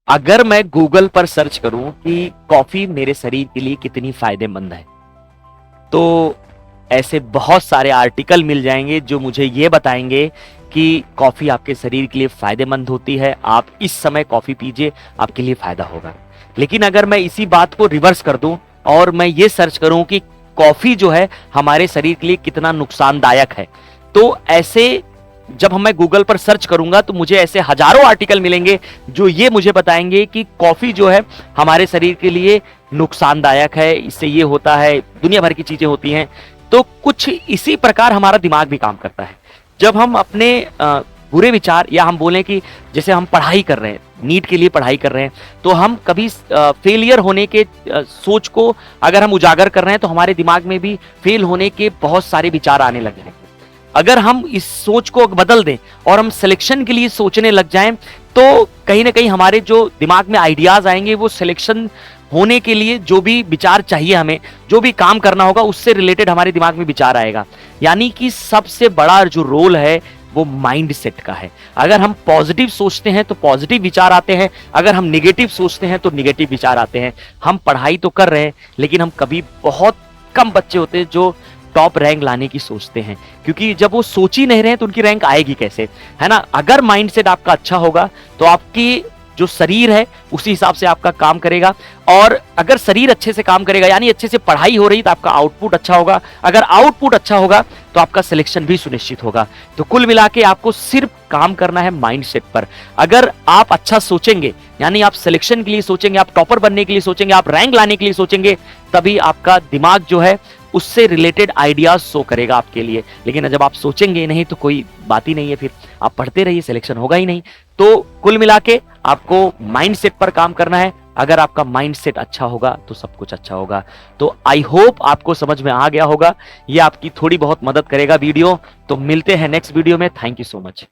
अगर मैं गूगल पर सर्च करूं कि कॉफी मेरे शरीर के लिए कितनी फायदेमंद है, तो ऐसे बहुत सारे आर्टिकल मिल जाएंगे जो मुझे ये बताएंगे कि कॉफी आपके शरीर के लिए फायदेमंद होती है, आप इस समय कॉफी पीजिए, आपके लिए फायदा होगा। लेकिन अगर मैं इसी बात को रिवर्स कर दूं और मैं ये सर्च करूं कि कॉफी जो है हमारे शरीर के लिए कितना नुकसानदायक है, तो ऐसे जब मैं गूगल पर सर्च करूंगा तो मुझे ऐसे हजारों आर्टिकल मिलेंगे जो ये मुझे बताएंगे कि कॉफी जो है हमारे शरीर के लिए नुकसानदायक है, इससे ये होता है, दुनिया भर की चीजें होती हैं। तो कुछ इसी प्रकार हमारा दिमाग भी काम करता है। जब हम अपने बुरे विचार, या हम बोलें कि जैसे हम पढ़ाई कर रहे हैं, नीट के लिए पढ़ाई कर रहे हैं, तो हम कभी फेलियर होने के सोच को अगर हम उजागर कर रहे हैं तो हमारे दिमाग में भी फेल होने के बहुत सारे विचार आने लगे हैं। अगर हम इस सोच को बदल दें और हम सिलेक्शन के लिए सोचने लग जाएं, तो कहीं ना कहीं हमारे जो दिमाग में आइडियाज आएंगे वो सिलेक्शन होने के लिए जो भी विचार चाहिए, हमें जो भी काम करना होगा उससे रिलेटेड हमारे दिमाग में विचार आएगा। यानी कि सबसे बड़ा जो रोल है वो माइंड सेट का है। अगर हम पॉजिटिव सोचते हैं तो पॉजिटिव विचार आते हैं, अगर हम निगेटिव सोचते हैं तो निगेटिव विचार आते हैं। हम पढ़ाई तो कर रहे हैं, लेकिन हम कभी, बहुत कम बच्चे होते हैं जो टॉप रैंक लाने की सोचते हैं, क्योंकि जब वो सोच ही नहीं रहे हैं तो उनकी रैंक आएगी कैसे, है ना। अगर माइंडसेट आपका अच्छा होगा तो आपकी जो शरीर है उसी हिसाब से आपका काम करेगा, और अगर शरीर अच्छे से काम करेगा यानी अच्छे से पढ़ाई हो रही तो आपका आउटपुट अच्छा होगा, अगर आउटपुट अच्छा होगा तो आपका सिलेक्शन भी सुनिश्चित होगा। तो कुल मिला के आपको सिर्फ काम करना है माइंडसेट पर। अगर आप अच्छा सोचेंगे, यानी आप सिलेक्शन के लिए सोचेंगे, आप टॉपर बनने के लिए सोचेंगे, आप रैंक लाने के लिए सोचेंगे, तभी आपका दिमाग जो है उससे रिलेटेड आइडियाज शो करेगा आपके लिए। लेकिन जब आप सोचेंगे नहीं तो कोई बात ही नहीं है, फिर आप पढ़ते रहिए, सिलेक्शन होगा ही नहीं। तो कुल मिला के आपको माइंडसेट पर काम करना है। अगर आपका माइंडसेट अच्छा होगा तो सब कुछ अच्छा होगा। तो आई होप आपको समझ में आ गया होगा, ये आपकी थोड़ी बहुत मदद करेगा वीडियो। तो मिलते हैं नेक्स्ट वीडियो में। Thank you so much.